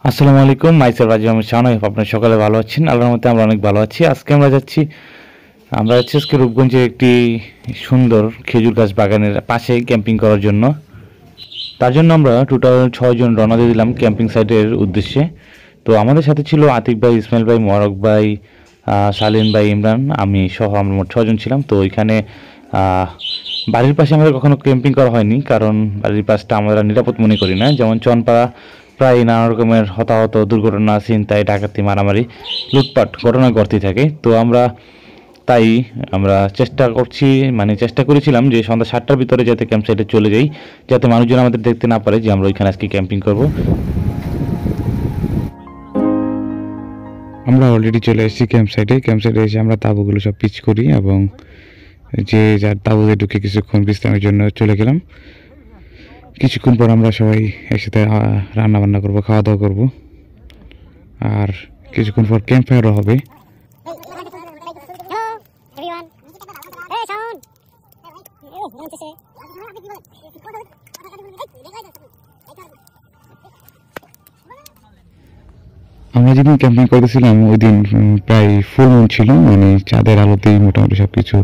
আসসালামু আলাইকুম, মাইসেল রাজীব আমি শাওন। আপনার সকালে ভালো আছেন? আল্লাহর মতে আমরা অনেক ভালো আছি। আজকে আমরা যাচ্ছি আজকে রূপগঞ্জে একটি সুন্দর খেজুর গাছ বাগানের পাশে ক্যাম্পিং করার জন্য। তার জন্য আমরা টোটাল 6 জন রওনা দিয়ে দিলাম ক্যাম্পিং সাইটের উদ্দেশ্যে। তো আমাদের সাথে ছিল আতিক ভাই, ইসমাইল ভাই, মোবারক ভাই, সালিম ভাই, ইমরান, আমি সহ আমরা মোট 6 জন ছিলাম। তো ওইখানে বাড়ির পাশে আমাদের কখনো ক্যাম্পিং করা হয়নি, কারণ বাড়ির পাশটা আমরা নিরাপদ মনে করি না। যেমন চনপাড়া প্রায় নানা রকমের হতাহত, দুর্ঘটনা, ছিনতাই, ডাকাতি, মারামারি, লুটপাট ঘটনা ঘটতেই থাকে। তো তাই আমরা চেষ্টা করেছিলাম যে সন্ধ্যা 7টার ভিতরে যাতে ক্যাম্প সাইটে চলে যাই, যাতে মানুষজন আমাদের দেখতে না পারে যে আমরা ওইখানে আজকে ক্যাম্পিং করব। আমরা অলরেডি চলে এসেছি ক্যাম্প সাইটে এসে আমরা তাঁবুগুলো সব পিচ করি এবং যে যার তাঁবুতে ঢুকে কিছুক্ষণ বিশ্রামের জন্য চলে গেলাম। কিছুক্ষণ পর আমরা সবাই একসাথে রান্না বান্না করবো, খাওয়া দাওয়া করবো, আর কিছুক্ষণ পর ক্যাম্প ফায়ারও হবে। আমরা যেদিন ক্যাম্পিং করতেছিলাম ওই দিন প্রায় ফুল মুন ছিল, মানে চাঁদের আলোতেই মোটামুটি সবকিছু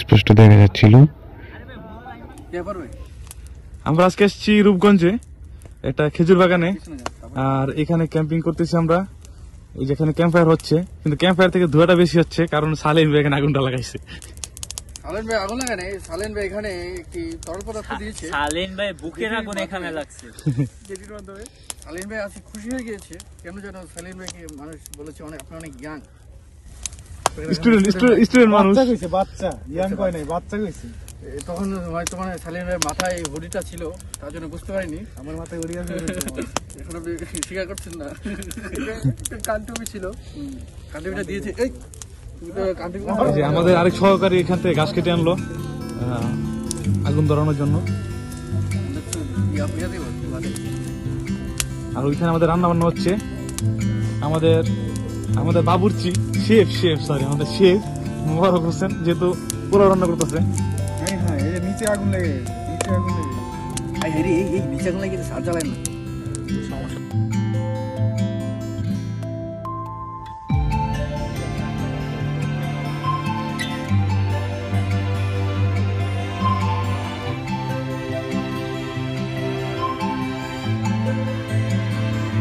স্পষ্ট দেখা যাচ্ছিল। আমরা আজকে এসেছি রূপগঞ্জে একটা খেজুর বাগানে, আর এখানে ক্যাম্পিং করতেছি আমরা। এই যেখানে ক্যাম্প ফায়ার হচ্ছে, কিন্তু ক্যাম্প ফায়ার থেকে ধোঁয়াটা বেশি হচ্ছে, কারণ সালেম ভাই এখানে আগুনটা লাগাইছে। সালেন ভাই আগুন লাগানে, সালেন ভাই এখানে একটি তরল পদার্থ দিয়েছে। সালেন ভাই বুকের আগুন এখানে লাগছে। যেটির মাধ্যমে সালেন ভাই আজকে খুশি হয়ে গিয়েছে। কেন যেন সালেন ভাইকে মানুষ বলেছে আপনি অনেক ইয়াং স্টুডেন্ট মানুষ। বাচ্চা ইয়াং কয় নাই, বাচ্চা কইছে। তখন হয়তো সালেন ভাইয়ের মাথায় হুডিটা ছিল, তার জন্য বুঝতে পারিনি। আমার মাথায় উড়িয়ে এখন আপনি স্বীকার করছেন না। কানটুপি ছিল, কানটুপিটা দিয়েছে। এই আমাদের আরেক সহকারী এখান থেকে ঘাস কেটে আনলো আগুন ধরানোর জন্য। আর ওইখানে আমাদের রান্না বান্না হচ্ছে। আমাদের বাবুর্চি শেফ মোবারক হোসেন যেহেতু পুরো রান্না করতেছে। হ্যাঁ, এই নিচে আগুন লেগে এই নিচে আগুন লেগে সার জ্বালায় না, সমস্যা।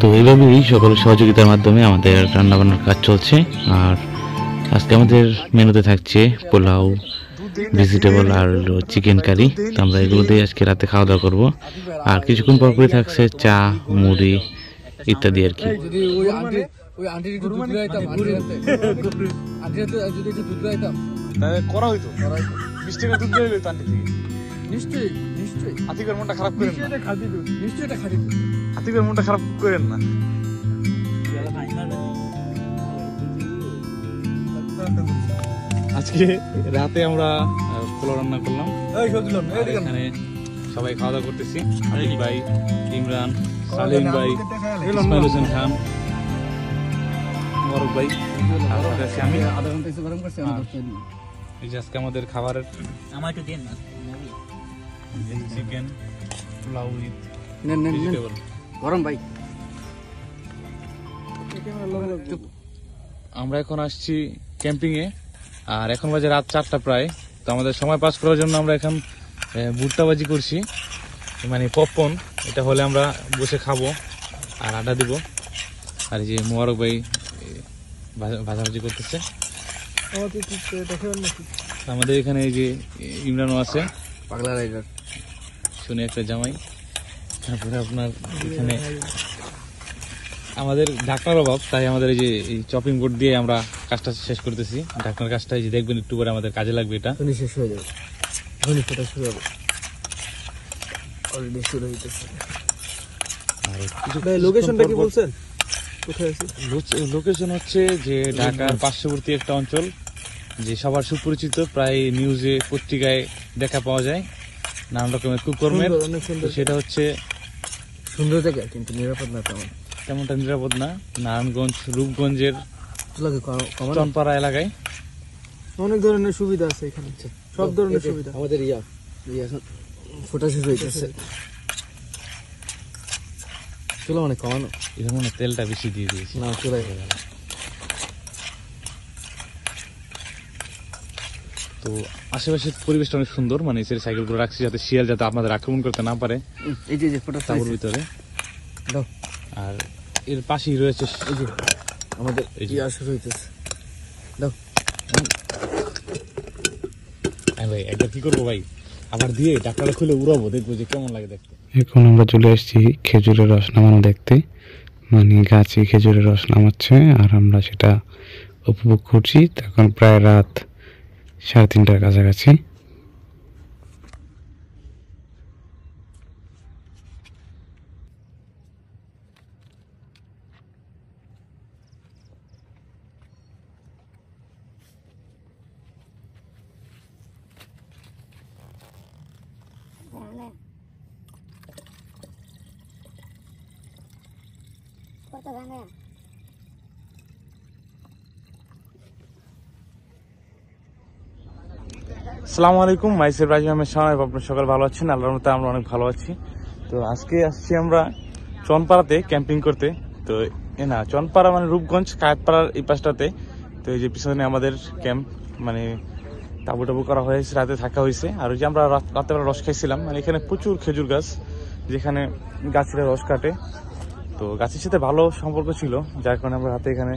তো এইভাবেই সকল সহযোগিতার মাধ্যমে আমাদের রান্নাবান্নার কাজ চলছে। আর আজকে আমাদের মেনুতে থাকছে পোলাও, ভেজিটেবল আর চিকেন কারি। তো আমরা এগুলো দিয়ে আজকে রাতে খাওয়া দাওয়া করবো। আর কিছুক্ষণ পর পরই থাকছে চা, মুড়ি ইত্যাদি আর কি। যদি ওই আন্টির একটু দুধ লাইতাম, আন্টির যদি একটু দুধ লাইতাম করা হইতো 20 টাকা দুধ দিয়ে লইতো আন্টি থেকে। নিশ্চয়ই আতিকের মনটা খারাপ করেন না, নিশ্চয়ই এটা খাঁটি দুধ। আতিকের মনটা খারাপ করেন না। আজকে রাতে আমরা পোলাও রান্না করলাম। এখানে সবাই খাওয়া দাওয়া করতেছি। আতিক ভাই, ইমরান, সালিম ভাই, ইসমাইল হোসেন খান, মোবারক ভাই, আমি। আধা ঘন্টা এসে গরম করছি। এই যে আজকে আমাদের খাবারের আমার একটু দেন না চিকেন, পোলাও উইথ ভেজিটেবল। গরম ভাই। আমরা এখন আসছি ক্যাম্পিং এ, আর এখন বাজে রাত 4টা প্রায়। তো আমাদের সময় পাস করার জন্য আমরা এখন ভুট্টাবাজি করছি, মানে পপকর্ন। এটা হলে আমরা বসে খাবো আর আড্ডা দিব। আর এই যে মোবারক ভাই ভাজাভাজি করতেছে। আমাদের এখানে এই যে ইমরানও আছে, পাগলা রাইডার, শুনে একটা জামাই। তারপরে আপনার এখানে আমাদের ঢাকনার অভাব, তাই আমাদের এই যে এই চপিং বোর্ড দিয়ে আমরা কাজটা শেষ করতেছি। ঢাকনার কাজটা এই যে দেখবেন একটু পরে আমাদের কাজে লাগবে। এটা শেষ হয়ে যাবে, শুরু হবে, অলরেডি শুরু হইতেছে। আর লোকেশনটা কি বলছেন? কোথায় আছে? লোকেশন হচ্ছে যে ঢাকার পার্শ্ববর্তী একটা অঞ্চল, যে সবার সুপরিচিত, প্রায় নিউজে পত্রিকায় দেখা পাওয়া যায় নানান রকমের কুকর্মের। সেটা হচ্ছে সুন্দর জায়গা, কিন্তু নিরাপদ না তেমনটা নিরাপদ না। নারায়ণগঞ্জ রূপগঞ্জের চনপাড়া এলাকায় অনেক ধরনের সুবিধা আছে এখানে, সব ধরনের সুবিধা। আমাদের ফোটা শেষ হইতেছে। চুলা অনেক কমানো, এটা মনে হয় তেলটা বেশি দিয়ে দিয়েছি। না চুলাই তো আশেপাশের পরিবেশটা অনেক সুন্দর, মানে এই সাইকেলগুলো রাখছি যাতে শিয়াল যাতে আপনাদের আক্রমণ করতে না পারে এই যে ফটো তাঁবুর ভিতরে। দাও। আর এর পাশেই রয়েছে এই যে আমাদের এই যে। ইয়া শুরু হইতেছে। দাও হ্যাঁ ভাই, একবার কি করবো ভাই, আবার দিয়ে ডাক্তারটা খুলে উড়াবো, দেখবো যে কেমন লাগে দেখতে। এখন আমরা চলে এসেছি খেজুরের রস নামানো দেখতে, মানে গাছে খেজুরের রস নামাচ্ছে আর আমরা সেটা উপভোগ করছি। তখন প্রায় রাত 3:30টার কাছাকাছি। আসসালামু আলাইকুম, মাইসের রাজি আহমেদ শাহ। আপনার সকাল ভালো আছেন? আল্লাহর মতো আমরা অনেক ভালো আছি। তো আজকে আসছি আমরা চনপাড়াতে ক্যাম্পিং করতে। তো না, চনপাড়া মানে রূপগঞ্জ কায়েতপাড়ার এই পাশটাতে। তো এই যে পিছনে আমাদের ক্যাম্প, মানে তাবু টাবু করা হয়েছে, রাতে থাকা হয়েছে। আর ওই যে আমরা রাত্রেবেলা রস খাইছিলাম, মানে এখানে প্রচুর খেজুর গাছ, যেখানে গাছের রস কাটে। তো গাছের সাথে ভালো সম্পর্ক ছিল, যার কারণে আমরা রাতে এখানে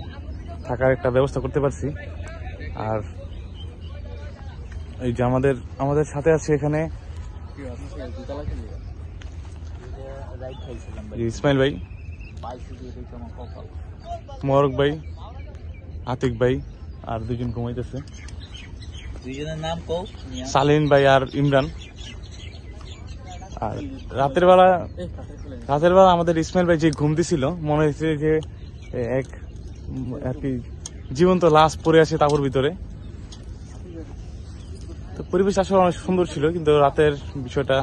থাকার একটা ব্যবস্থা করতে পারছি। আর এই যে আমাদের সাথে আছে এখানে ইসমাইল ভাই, মোবারক ভাই, আতিক ভাই, আর দুজন ঘুমাইতেছে, দুইজনের নাম কও। সালিন ভাই আর ইমরান। আর রাতের বেলা আমাদের ইসমাইল ভাই যে ঘুম দিছিল, মনে হয়েছে যে এক আর কি জীবন্ত লাশ পড়ে আছে তাবুর ভিতরে। তো পরিবেশ আসলে অনেক সুন্দর ছিল, কিন্তু রাতের বিষয়টা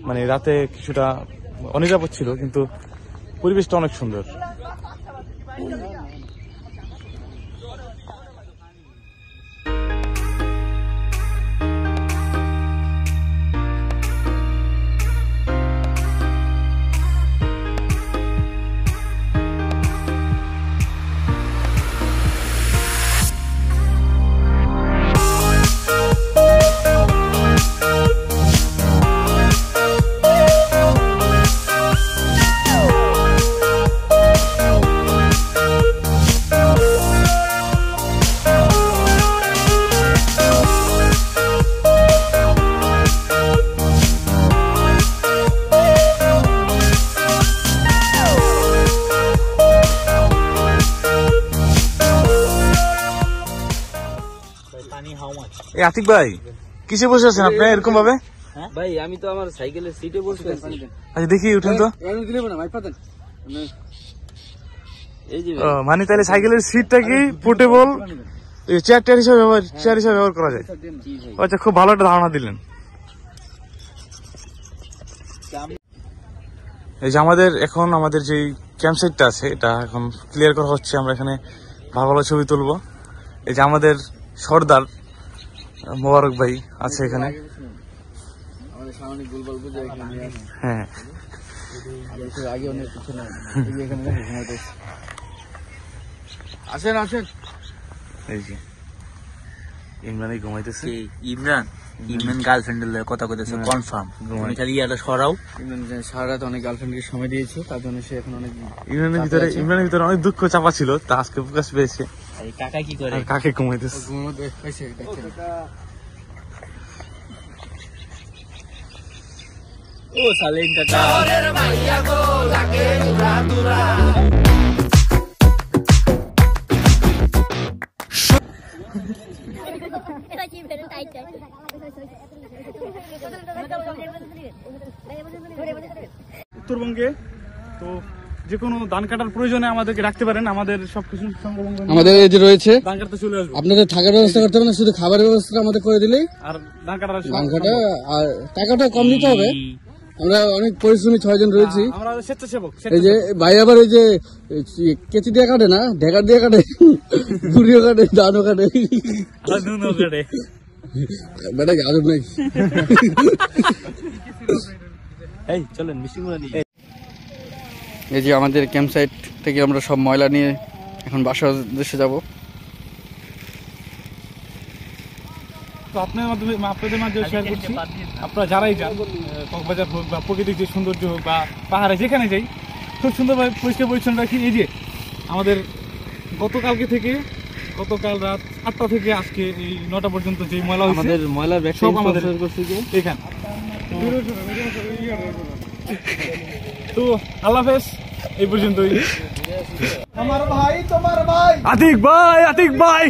মানে রাতে কিছুটা অনিরাপদ ছিল, কিন্তু পরিবেশটা অনেক সুন্দর। এই আতিক ভাই, কিসে বসে আছেন আপনি এরকম ভাবে? ভাই আমি তো আমার সাইকেলের সিটে বসে আছি। আচ্ছা দেখি উঠেন তো। এই যে মানে তাহলে সাইকেলের সিটটা কি পোর্টেবল চেয়ার হিসাবে ব্যবহার করা যায়? আচ্ছা, খুব ভালো একটা ধারণা দিলেন। এই যে আমাদের যে ক্যাম্প সাইটটা আছে, এটা এখন ক্লিয়ার করা হচ্ছে। আমরা এখানে ভালো ভালো ছবি তুলবো। এই যে আমাদের সর্দার মোবারক ভাই আছে এখানে। হ্যাঁ, আসেন আসেন। এই যে ইমরানই ঘুমাইতেছে। ইমরান গার্লফ্রেন্ডের কথা কইতেছে কনফার্ম। তুমি খালি ইয়াটা সরাও। সারা রাত অনেক গার্লফ্রেন্ডকে সময় দিয়েছে, তার জন্য সে এখন অনেক ইমরানের ভিতরে অনেক দুঃখ চাপা ছিল, তা আজকে প্রকাশ পেয়েছে। এই কাকা কি করে? আর কাকে ঘুমাইতেছে। ঘুমের মধ্যে পাইছে, দেখছেন? ও সালেন কাকা। উত্তরবঙ্গে তো যে কোনো ধান কাটার প্রয়োজনে আমাদেরকে রাখতে পারেন। আমাদের সবকিছু আমাদের এই যে রয়েছে, ধান কাটতে চলে আসবো। আপনাদের থাকার ব্যবস্থা করতে হবে না, শুধু খাবারের ব্যবস্থা আমাদের করে দিলেই। আর ধান কাটার ধান কাটা আর টাকাটা কম দিতে হবে। আমরা অনেক পরিশ্রমী 6 জন রয়েছি। আমরা স্বেচ্ছাসেবক। এই যে ভাই আবার এই যে কেচি দিয়ে কাটে না, ঢেকার দিয়ে কাটে, গুড়িও কাটে, ধানও কাটে, বেটা গাজর নাই। এই চলেন মিষ্টি মুড়া নিয়ে। এই যে আমাদের ক্যাম্প সাইট থেকে আমরা সব ময়লা নিয়ে এখন বাসার উদ্দেশ্যে যাব। তো আপনাদের মাধ্যমে শেয়ার করছি, আপনারা যারাই যান কক্সবাজার হোক বা প্রকৃতিক যে সৌন্দর্য হোক বা পাহাড়ে যেখানে যাই, খুব সুন্দরভাবে পরিষ্কার পরিচ্ছন্ন রাখি। এই যে আমাদের গতকাল রাত 8টা থেকে আজকে এই 9টা পর্যন্ত যে ময়লা হয়েছে আমাদের ময়লার ব্যাগ সব আমাদের এখানে। তো আল্লাহ হাফেজ, এই পর্যন্তই। আমার ভাই তোমার ভাই আতিক ভাই